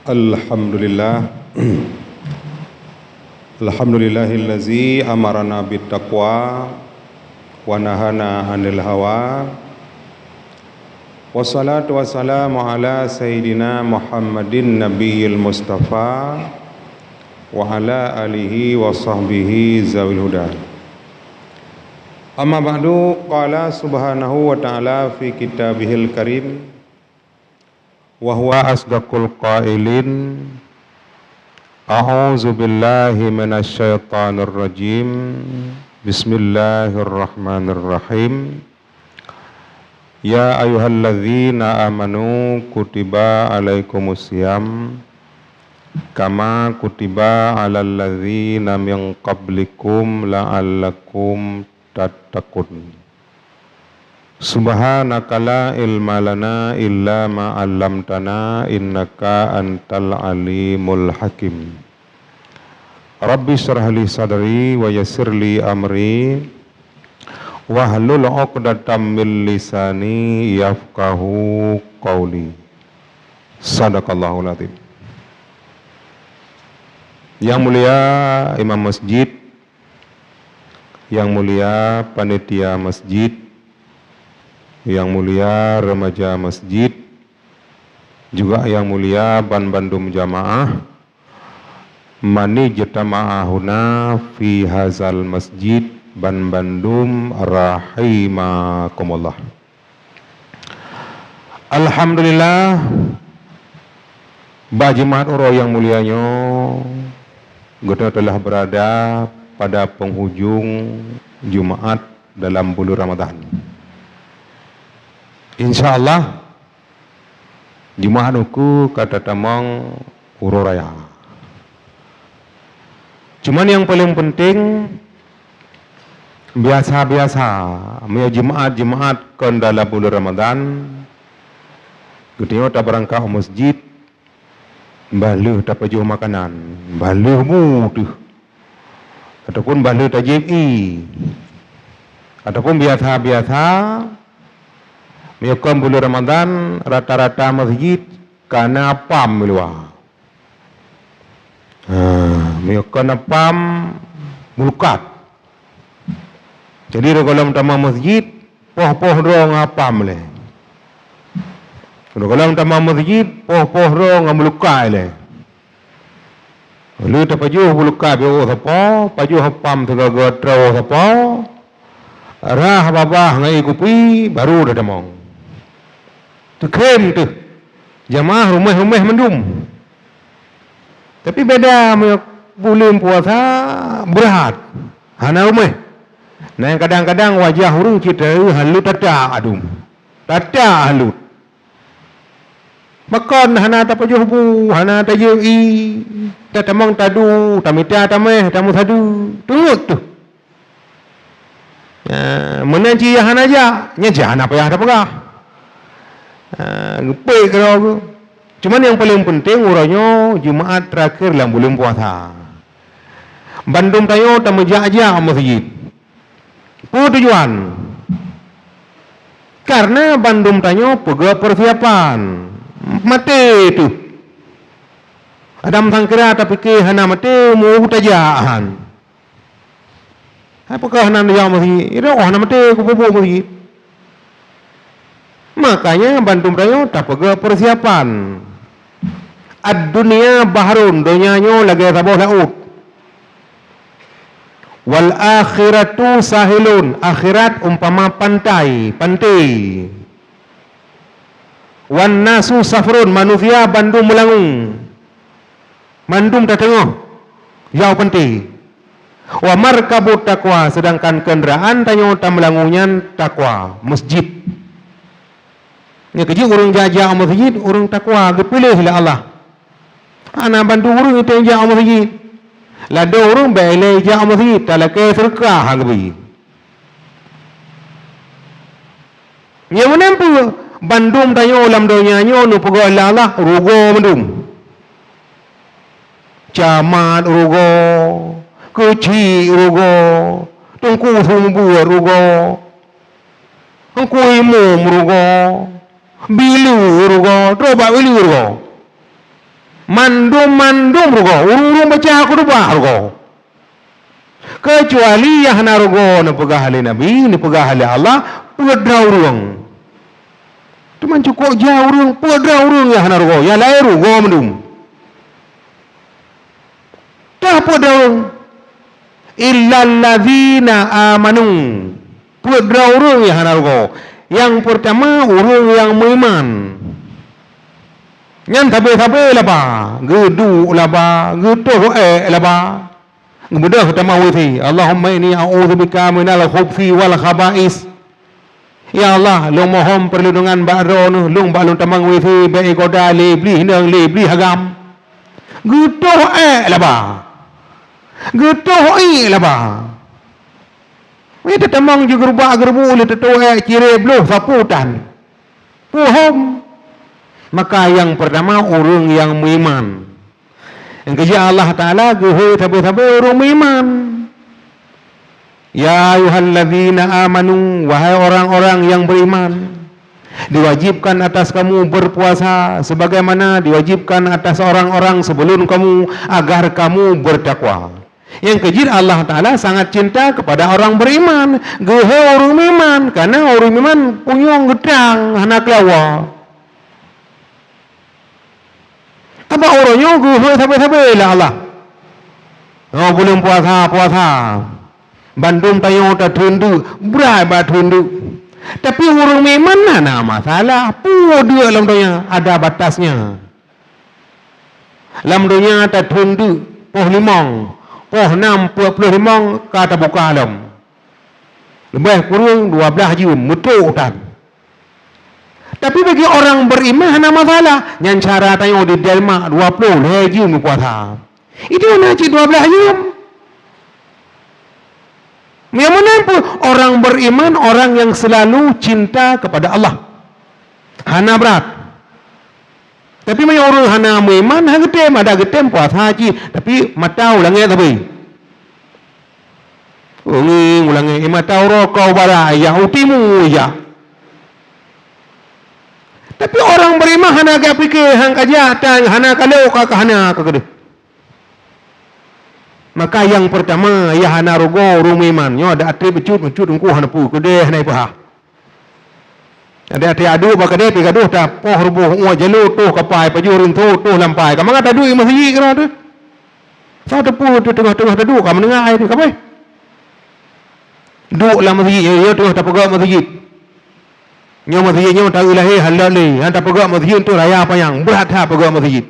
Alhamdulillah. Alhamdulillahillazi amarana bittaqwa wa nahana 'anil hawa. Wassalatu wassalamu ala sayyidina Muhammadin nabiyil mustafa wa ala alihi wa sahbihi zawil huda. Amma ba'du, qala subhanahu wa ta'ala fi kitabihil karim wa huwa asdaqul qailin. A'udzu billahi minasyaitonir rajim. Bismillahirrahmanirrahim. Ya ayyuhalladzina amanu kutiba alaikumusiyam kama kutiba alal ladzina min qablikum la'allakum tattaqun. Subhanaka la ilma lana illa ma 'allamtana innaka antal alimul hakim. Rabbi shrah li sadri wa yassir li amri wahlul 'uqdatam min lisani yafqahu qawli. Sadaqallahul azim. Yang mulia imam masjid, yang mulia panitia masjid, yang mulia remaja masjid, juga yang mulia Bandum jamaah, mani jatama'ahuna fi hazal masjid Bandum rahimakumullah. Alhamdulillah, bajimat uro yang mulianya, kita telah berada pada penghujung Jumat dalam bulan Ramadan. InsyaAllah Jumat aku kata tamang ururaya. Cuman yang paling penting biasa-biasa punya Jumat kan dalam bulan Ramadan kita tak berangkat ke masjid baluh tak pajuh makanan baluh mudah ataupun baluh tajibi ataupun biasa-biasa meyakon bulan Ramadan rata-rata masjid kana apam luar. Meyakon apam mulukat. Jadi kalau utama masjid poh-poh rong apam le. Kalau utama masjid poh-poh rong mulukat le. Lu tak pajuh mulukat bio sapa, pajuh apam tegaga trau sapa. Rah babah ngai kupi baru dah demong. Tu keren tu jamaah rumah-rumah mendum. Tapi beda bulan puasa berat hana rumah. Nah yang kadang-kadang wajah orang kita halut tata adum tata halut makan hana tapajuh bu hana taju'i tatamang tadu tamita tameh tamu tadu turut tu menanci hana aja nyaja hana payah dapagah gepek kalau cuman yang paling penting uranya Jumaat terakhir dalam bulan puasa Bandung tayo tamuja aja masjid tujuan karena Bandung tayo pega persiapan mati tu adam sangkira tapi ke hana mati mau tajaan apakah hana dia masjid itu hana mati kubu masjid. Makanya Bandung tayo tak pega persiapan ad-dunia bahrun dunianya lagi tabuh laut wal akhiratu sahilun akhirat umpama pantai wan nasu safrun manusia Bandung melangung mandum tak tengok jauh pantai wa markabut taqwa sedangkan kenderaan tanyo tam melangungnya takwa masjid. Ni kerja orang jajah masjid orang takwa dipilih oleh Allah. Ana bantu orang itu yang jauh masjid. Lada orang belai jauh masjid tak ke serkah hangbi. Yang menempu Bandung tayo lam donya nyo nu pego Allah rugo Bandung. Camat rugo, kecil rugo, tungku sumbu rugo. Angku imum rugo. Bilu rugo, coba bilu rugo. mandum rugo urung baca aku ruba rugo kecuali yang hana rugo na pegahali Nabi ni pegahali Allah pedra urung teman cukup jauh urung pedra urung yang hana rugo yang lain rugo mandum dah pedra urung illal ladzina amanu pedra urung yang hana rugo yang pertama urung yang beriman nyan tabe laba gedu laba gedu laba ngebedah pertama wifi Allahumma inni a'udzubika minal khubthi wal khaba'is ya Allah long mohon perlindungan ba'ro long balung tamang wifi bae goda lebli hinang lebli hagam gedu laba gedu laba itu tamang juga rubah gerbu le tetu cire bloh saputan pohon. Maka yang pertama orang yang beriman. Yang kedua Allah Ta'ala guhui tabi-tabi orang beriman. Ya ayyuhalladzina amanu, wahai orang-orang yang beriman, diwajibkan atas kamu berpuasa sebagaimana diwajibkan atas orang-orang sebelum kamu agar kamu bertakwa. Yang kedua Allah Ta'ala sangat cinta kepada orang beriman. Guhui orang beriman karena orang beriman punya gedang anak lawa. Apa orangnya guhui sampai lah Allah. Oh belum puasa. Bandung tayo tak tundu, berai ba tundu. Tapi orang memang mana masalah. Puh dia dalam dunia ada batasnya. Dalam dunia tak tundu, poh limang, poh 65 kata buka alam. Lebih kurang 12 jam betul tak. Tapi bagi orang beriman ada masalah. Yang cara tanya di Delma 20 jam puasa. Itu nak 12 jam. Yang mana pun orang beriman orang yang selalu cinta kepada Allah. Hana berat. Tapi mai orang hana beriman ada getem puasa haji tapi mata ulangnya tapi. Ulangnya mata rokau bara ya utimu ya. Tapi orang beriman hana ke fikir hang kajatan hana kalau ka hana ka gede. Maka yang pertama ya hana rogo rumiman nyo ada atri becut engku hana pu gede hana ipa. Ada atri adu ba gede pi gaduh ta poh rubuh uwa jelu tu kapai pajurin tu lampai ka manga tadu masjid kira tu. Sa tepu tu tengah-tengah tadu ka menengai tu kapai. Duk la masjid yo tengah ta pegak masjid. Nyo masjidnya tahu lahi halal ni hanta pegak masjid tu raya apa yang berat ha pegak masjid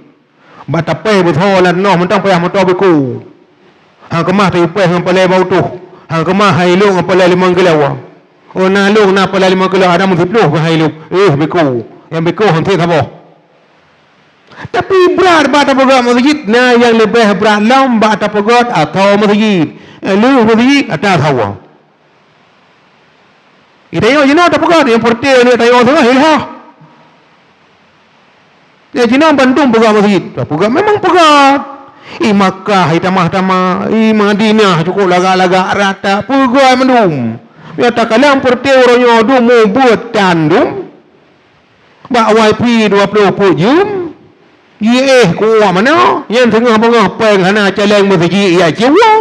batape betul lan noh mentang payah motor beku hang kemah tu pe hang palai bau tu hang kemah hai lu ngap palai 5 kilo oh na lu na palai 5 kilo ada mun 10 hai lu beku yang beku hang tiap apa tapi berat bata pegak masjid nah yang lebih berat lam bata pegak atau masjid lu masjid atas hawa. Itayo jino tak pegat yang portil ni tayo tu hilah. Ya jino Bandung pegat masjid. Tak pegat memang pegat. Makkah, Tamah, Madinah cukup laga-laga rata pegat mendum. Ya tak kalang portil orangnya du mu buat tandum. Bak YP 20 jam. Ye ku mana? Yang tengah-tengah peng hana caleng masjid ya jiwa.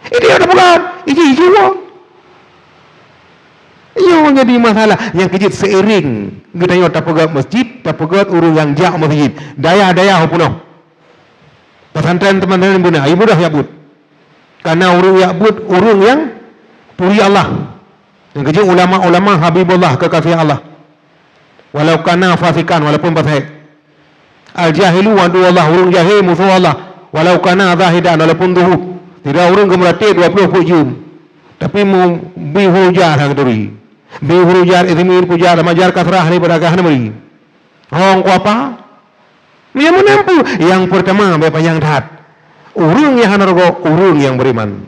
Ini ada pegat. Ini jiwa. Yang jadi masalah yang kejut seiring kita yo tak pegat masjid tak pegat urung yang jak masjid daya punoh pesantren teman-teman buna ibu dah yabut karena urung yabut urung yang puri Allah yang kejut ulama-ulama habibullah kekasih Allah walau kana fasikan walaupun fasik al jahilu wa Allah urung jahil musuh Allah walau kana zahidan walaupun zuhud tidak urung kemerati 20 jam tapi mu bihujar hangduri bihujar izmir pujar majar kasrah ni beragah namri hong ko apa yang menempu yang pertama bapa yang tat urung yang hanargo urung yang beriman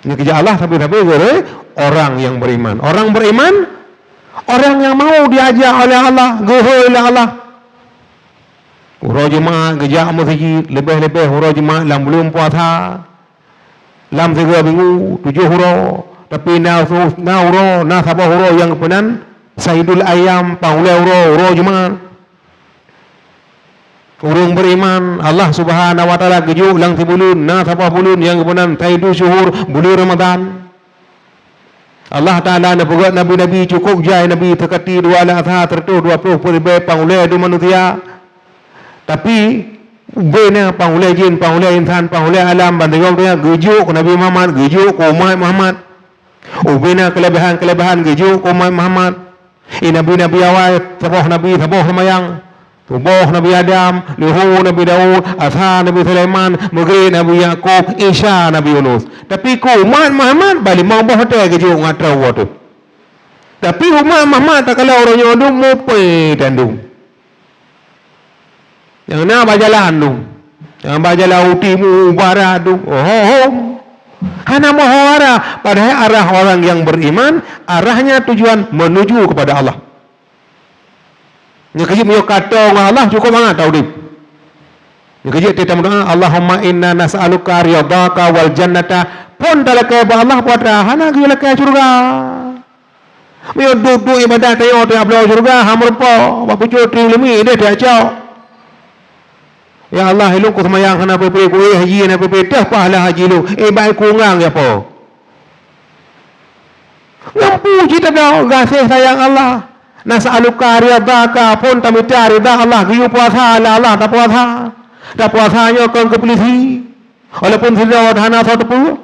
ni kerja Allah tapi gore orang yang beriman orang yang mau diajak oleh Allah gohoi oleh Allah uro jemaah kerja masjid lebih-lebih uro jemaah lam belum puasa lam 3 minggu 7 huro tapi na sabah huro yang kepenan Saidul Ayam paulai huro jemaah Urung beriman Allah Subhanahu wa taala gejuk lang tibulun na tapah bulun yang kemudian taidu syuhur bulan Ramadan. Allah Taala na buat nabi-nabi cukup jai nabi terkati dua latha tertu 20 peribai pangulai du manusia. Tapi bena pangulai jin, pangulai insan, pangulai alam bandingau dia gejuk Nabi Muhammad, gejuk umat Muhammad. Ubena kelebihan gejuk umat Muhammad. Nabi-nabi awal taboh nabi taboh semayang. Tubuh Nabi Adam, Luhu Nabi Daud, Asa Nabi Sulaiman, Maghrib Nabi Yaqub, Isya Nabi Yunus. Tapi ku umat Muhammad balik mau hotel ke jauh ngatra tu. Tapi umat Muhammad tak kalau orang yang dum mupai dan dum. Yang na bajalan dum. Yang bajalan utimu barat dum. Oh. Hana mohara pada arah orang yang beriman, arahnya tujuan menuju kepada Allah. Ni kerja punya kata dengan Allah cukup sangat tahu dia. Ni kerja kita berdoa Allahumma inna nas'aluka ridhaka wal jannata pun dalaka ba Allah buat hana gi laka surga. Mio duduk ibadat tayo te ablo surga hamrupa ba pucu tri lemi dia dia cau. Ya Allah hilu ku semayang hana pepe ku haji na pepe dah pahala haji lu. Baik ku ngang ya po. Ngampu kita dah gasih sayang Allah. Nas'aluka ridhaka pun kami cari ridha Allah giu puasa Allah tak puasa dah puasanya ke polisi walaupun sudah hana satu pu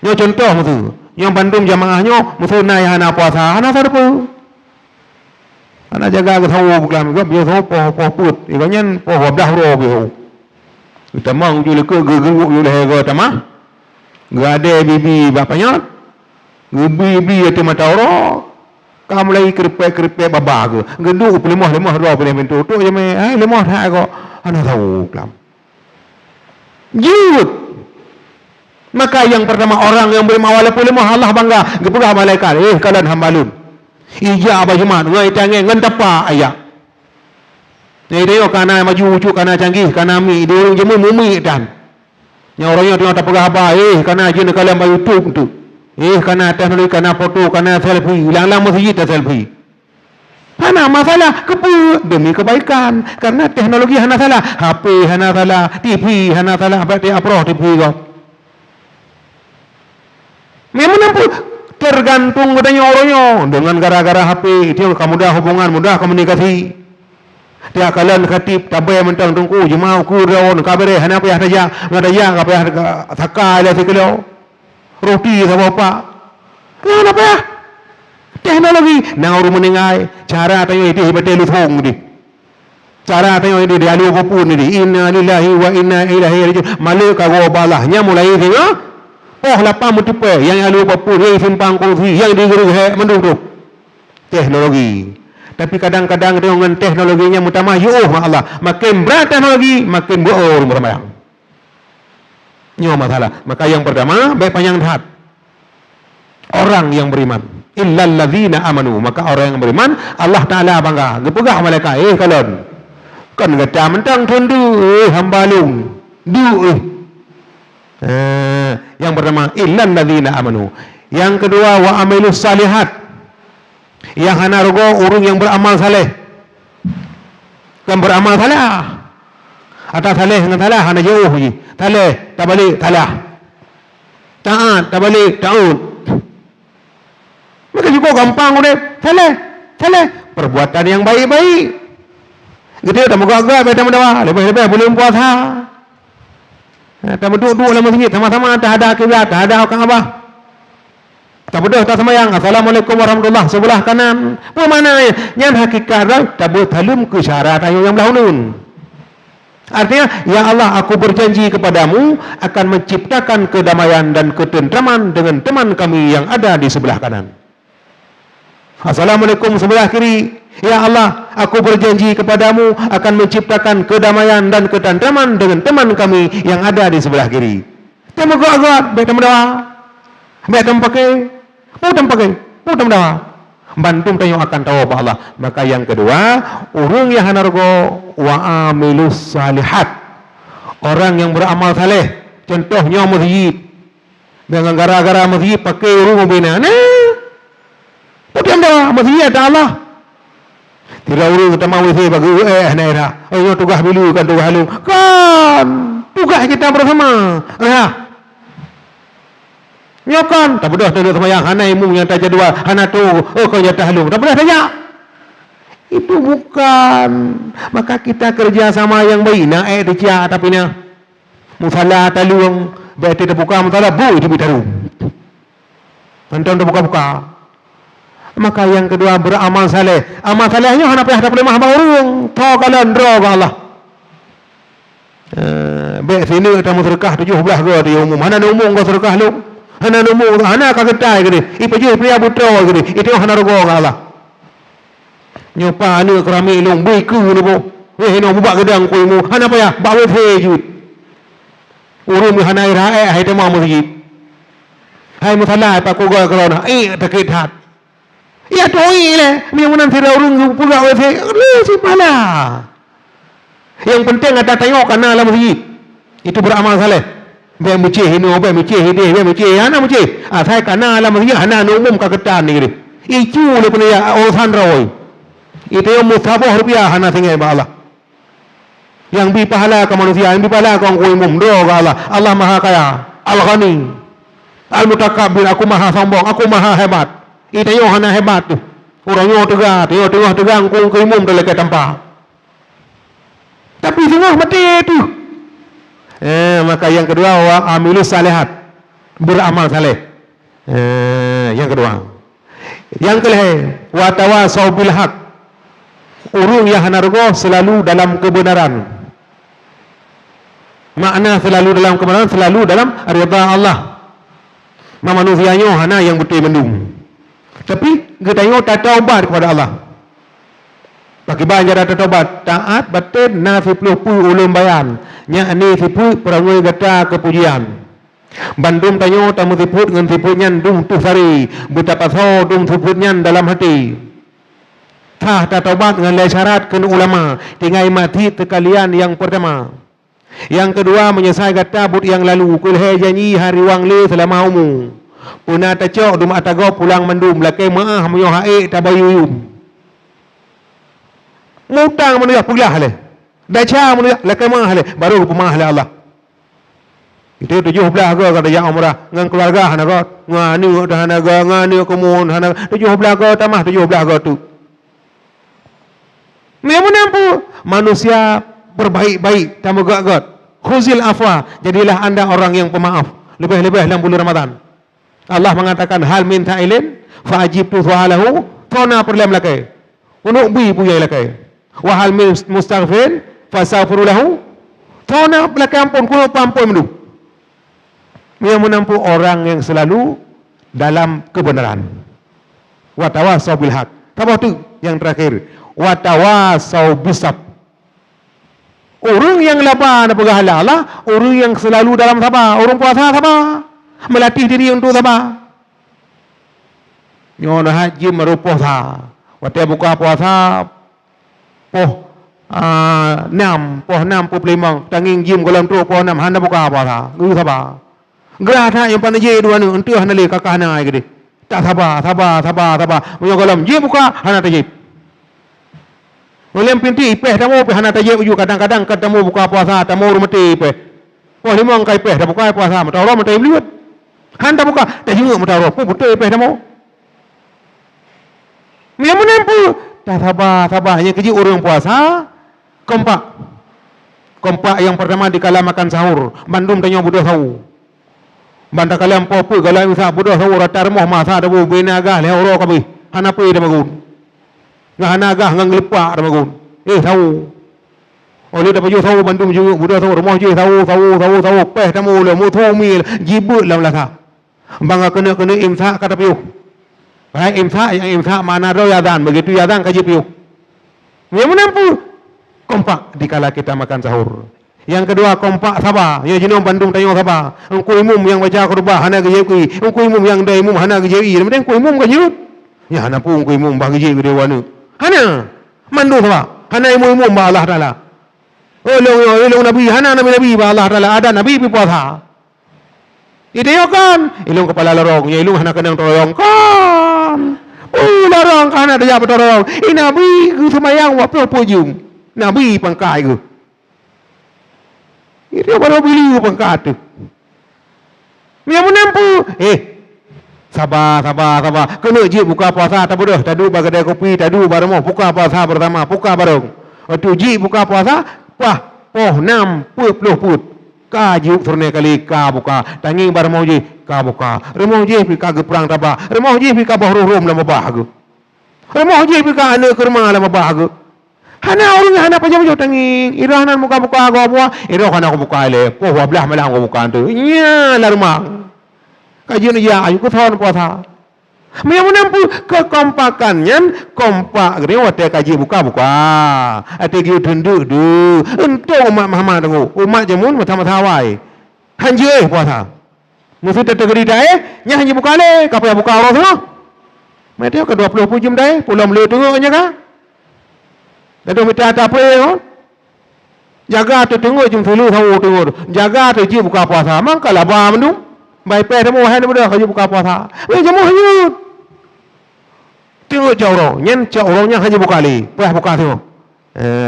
nyo contoh mutu yang Bandung jamaahnya mutu naik hana puasa hana satu pu hana jaga ke tahu bukan ke biar tahu poh put ikannya poh dah ro biar kita mau ujul ke geguk ujul hega tamah gade bibi bapaknya bibi itu mata ro kamu lagi keripek babak ke geduk lemah roh boleh mentu tu je mai lemah tak kok ana tahu kelam jut maka yang pertama orang yang beriman walaupun lemah Allah bangga gepegah malaikat kalian hambalun ija apa jemaat ngai tangi ngan tapa ayak ni dia kana maju ucu kana canggih kana mi dia jemu mumi dan yang orangnya tengah tak pegah apa kana jin kalian ba YouTube tu kana teknologi, kana foto, kana selfie, hilang-hilang masjid dan selfie. Hana masalah kepu demi kebaikan. Karena teknologi hana salah, HP hana salah, TV hana salah, berarti aproh TV kau. Memang nampu tergantung kepadanya orangnya. Dengan gara-gara HP itu kamu dah hubungan, mudah komunikasi. Dia kalian khatib tabai mentang tungku jemaah ku rawon kabare hana payah saja, ngadaya kapayah sakai dah sekelo. Roti sama apa? Kenapa ya? Teknologi. Nang orang menengai. Cara tanya itu hebatnya luthong ni. Cara tanya itu dia alu apapun ni. Inna lillahi wa inna ilaihi raji'un. Malu kagak balahnya mulai tengok. Oh lapang mutipe. Yang alu apapun. Yang simpang kongsi. Yang digeri menduduk. Teknologi. Tapi kadang-kadang dengan teknologinya mutamah. Ya Allah. Makin berat teknologi. Makin boor bermayang. Ini masalah. Maka yang pertama baik panjang hat. Orang yang beriman. Illal ladzina amanu. Maka orang yang beriman Allah Taala bangga. Gepegah malaikat kalian. Kan gata mentang tundu hambalung. Yang pertama illal ladzina amanu. Yang kedua wa amilus salihat. Yang hana rogo urung yang beramal saleh. Kan beramal saleh. Atas saleh dengan salah hana jauh je. Saleh tak balik salah. Taat tak balik taat. Maka juga gampang udah. Saleh. Perbuatan yang baik-baik. Gitu tak mogak-mogak beda mendawa. Lebih-lebih boleh puasa. Tak berduduk dalam masjid sama-sama tak ada kiblat, tak ada orang abah. Tak berdua tak semayang. Assalamualaikum warahmatullahi sebelah kanan. Apa maknanya? Yang hakikat tak bertalum ke syarat yang belahunun. Artinya, ya Allah, aku berjanji kepadamu akan menciptakan kedamaian dan ketentraman dengan teman kami yang ada di sebelah kanan. Assalamualaikum sebelah kiri. Ya Allah, aku berjanji kepadamu akan menciptakan kedamaian dan ketentraman dengan teman kami yang ada di sebelah kiri. Temu gak-gak, baik temu doa. Baik temu pakai, putam doa. Bantum tanya akan tahu apa Allah. Maka yang kedua, urung yang hanargo wa amilus salihat. Orang yang beramal saleh. Contohnya masjid. Dengan gara-gara masjid pakai urung bina. Putam doa, masjid ada Allah. Tidak urus kita mau isi bagi nera. Oh tugas bilu kan tugas lu kan tugas kita bersama. Nyokan tak bodoh tu semayang hanai mu yang tak jadual hana tu kau nyata halu tak boleh saja. Itu bukan. Maka kita kerja sama yang baik nak dia tapi na musala talung berarti terbuka musala bu itu bitaru. Anton terbuka-buka. Maka yang kedua beramal saleh. Amal salehnya hana payah tak boleh mah urung. Tho kalan dro Allah. Baik sini kita sedekah 17 ke dia umum. Hana umum kau sedekah lu. Hana umum hana ka kedai gede. Ipa je pria buta gede. Itu hana rogo Allah. Nyopa ni kerami long bui ku ni bo. Weh no buat gedang ku mu. Hana payah ba we the ju. Urung ni hana ira hai te ma masjid. Hai musalla pa ko ga kerana takit hat. Ya doi le, miunan tidak urung pula weh, si pala. Yang penting ada tengok kana lah masjid. Itu beramal saleh. Be muci hino, be muci hide, be muci ana muci. Sai kana lah masjid hana umum ka ketan ni. Itu le punya urusan roy. Itu yang musabah rupiah hana tinggal ba Allah. Yang bi pahala ke manusia, yang bi pahala ke orang umum do ke Allah. Allah Maha Kaya, Al-Ghani, Al-Mutakabbir, aku maha sombong, aku maha hebat. Itu yang hana hebat tu. Orangnya tegang kong keimum dalam ke tempat. Tapi semua mati tu. Maka yang kedua wa amilus salihat. Beramal saleh. Yang kedua. Yang kelih wa tawasau bil haq. Urung yang hana rego selalu dalam kebenaran. Makna selalu dalam kebenaran, selalu dalam ridha Allah. Manusianya hana yang betul mendung. Tapi kita tengok tak taubat kepada Allah. Bagi banyak ada taubat, taat batin nafi pelupu ulum bayan. Nya ni tipu perangui gata kepujian. Bandung tengok tamu tiput dengan tiputnya dung tu sari, betapa so dung tiputnya dalam hati. Tah tak taubat dengan syarat kena ulama, tinggal mati tekalian yang pertama. Yang kedua menyesal gata but yang lalu, kulhe janji hari wang le selama umur. Puna tacok dum atago pulang mendum lakai maah moyo hae tabayuyum. Mutang manusia pulah le. Daca manusia lakai maah le baru pemah le Allah. Itu 17 ke kata yang umrah dengan keluarga hana ko ngani hana ga ngani kumun hana 17 ke tamah 17 ke tu. Memang nampu manusia berbaik-baik tamu gagat. Khuzil afwa, jadilah anda orang yang pemaaf. Lebih-lebih dalam bulan Ramadan. Allah mengatakan hal min ta'ilin fa ajibtu su'alahu tona perlam lakai unuk bi puyai lakai wa hal min mustaghfir fa astaghfiru lahu tona lakai ampun kuno pampun mendu. Dia menampu orang yang selalu dalam kebenaran. Wa tawasau bil haq. Apa tu yang terakhir? Wa tawasau bisab. Orang yang lapar nak berhala Allah, orang yang selalu dalam sabar, orang puasa sabar. Melatih diri untuk sabar. Nyono haji merupoh sa. Waktu buka puasa poh 6 poh 5 tanging jim kolam tu poh 6 hana buka puasa. Ngu sabar. Gerah tak yang pandai je dua ni entu hana le kakak hana ai gede. Tak sabar. Munyo kolam je buka hana tajib. Oleh pinti ipeh tamu pe hana tajib uju kadang-kadang ketemu buka puasa tamu rumati pe. Poh 5 kai peh dah buka puasa mata orang mata liwat. Handa buka, dah juga mata roh, betul ipeh dah mau. Yang menempu, dah sabar. Yang kecil orang puasa, kompak yang pertama di kala makan sahur, bandum tanya budak sahur. Banta kalian popu, kalau misal budak sahur, rata remoh masa ada bu bina agah, leh orang kami, hana pui dah magun. Ngah hana agah, ngah ngelepak dah magun. Sahur. Oleh dah baju sahur, bandum juga, budak sahur, remoh je, sahur, peh tamu le, mutu mil, jibut lah belakang. Bangga kena imsak kata piuh. Baik imsak yang imsak mana roh yadan begitu yadan kaji piuh. Yang menampu kompak dikala kita makan sahur. Yang kedua kompak sabar. Yang jenuh Bandung tanya sabar. Engkau imum yang baca khutbah hana gejeui. Engkau imum yang dah imum hana gejeui. Kemudian engkau imum gejeut. Ya hana pun engkau imum bah gejeui dia wana. Hana mandu sabar. Hana imum ba Allah Taala. Olong Nabi hana Nabi ba Allah Taala ada Nabi pi puasa. Itu kan ilung kepala lorong, ya ilung hana kenang tolong kan. larang kan ada jawab orang. Nabi ku semayang wa pujung. Nabi pangkai ku. Itu baru beli pangkat tu. Yang menampu. Sabar. Kena je buka puasa tak bodoh. Tadu bagadai kopi, tadu barang buka puasa pertama, buka barang. Waktu ji buka puasa, wah, 6 put. Ka juk surne kali ka buka. Tangi barang je ka buka. Remau je pi ka perang tabah. Remau je pi ka bahrum lama bahagu. Remau je pi ka ana kerma lama bahagu. Hana orang hana pajam tangi. Irahanan muka buka gua. Irah kana aku buka le. Poh belah malah aku buka tu. Nya larma. Kajian ya ayu ku thon puasa. Yang menampu kekompakannya kompak gini wate kaji buka. Ate giu tunduk du. Untuk umat Muhammad tunggu. Umat jamun mata-mata wai. Hanjui puasa. Musuh tergeri dai, nya hanji buka le, kapaya buka orang semua. Mereka ke 20 jam dai, pulau melu tunggu nya ka. Dadu minta apa yo? Jaga tu tunggu jam 10 tahu tunggu. Jaga tu ji buka puasa. Mangka lah ba mendung. Bai pe temu hai nemu dah kaji buka puasa. Wei jamu hanyut. Tengok jauh, nyen jauhnya hanya buka li, buka tu.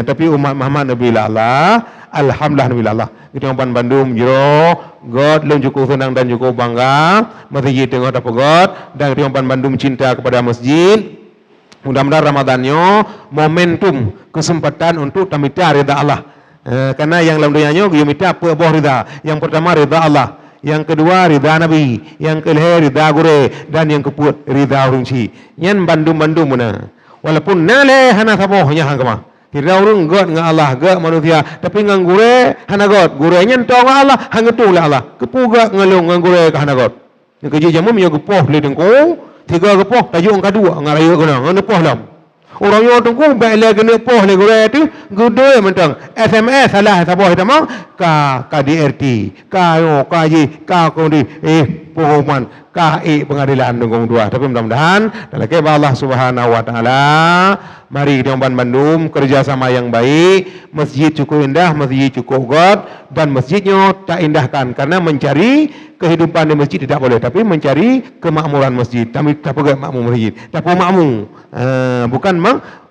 Tapi umat Muhammad Nabi Allah, alhamdulillah Nabi Allah. Kita orang Bandung jero, God lem cukup senang dan cukup bangga. Masjid tengok apa God dan kita orang Bandung cinta kepada masjid. Mudah-mudahan Ramadannya momentum kesempatan untuk tamita ridha Allah. Karena yang dalam dunianya dia minta apa ridha. Yang pertama ridha Allah. Yang kedua ridha Nabi, yang ketiga ridha gure dan yang keempat ridha orang ci. Nyen Bandung mana. Walaupun nale hana sabohnya hangkama. Ridha orang God dengan Allah, God manusia, tapi ngan gure hana God. Gure nyen tong Allah, hang tu lah Allah. Kepuga ngalung ngan gure ke hana God. Yang kerja jamu yo gepoh le dengko, tiga gepoh tajuk ang kedua ngarayo kena, ngan poh lam. Orang yo tunggu baik le kena poh le gure tu, gudoi mentang. SMS salah saboh tamang ka DRT, ka yo ka ji, ka kodi pengumuman, ka pengadilan tunggu dua. Tapi mudah-mudahan dalam kebal Allah Subhanahu wa taala, mari di Bandung kerjasama yang baik, masjid cukup indah, masjid cukup God dan masjidnya tak indahkan karena mencari kehidupan di masjid tidak boleh, tapi mencari kemakmuran masjid. Tapi tak pegang makmur masjid, tak makmur. Bukan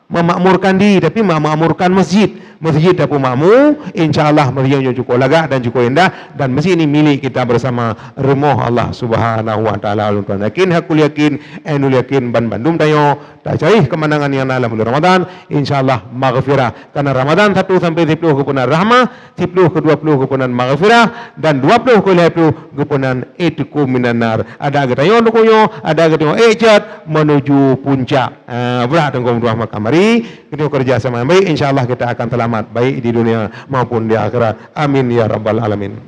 memakmurkan diri, tapi memakmurkan masjid. Masjid tak makmur, insya-Allah masjidnya cukup lega dan cukup indah dan masjid ini milik kita bersama. Remoh Allah Subhanahu wa taala. Yakin hakul yakin, ainul yakin Bandung tayo. Tak cari kemenangan yang dalam bulan Ramadan, insya-Allah maghfirah. Karena Ramadan 1 sampai 10 kepunan rahmah, 10 ke 20 kepunan maghfirah dan 20 ke 10 kepunan itqu minan nar. Ada agak tayo dukunyo, ada agak tayo ejat menuju puncak. Berat tenggung rahmat kamari, kita kerja sama baik, insya-Allah kita akan selamat baik di dunia maupun di akhirat. Amin ya rabbal alamin.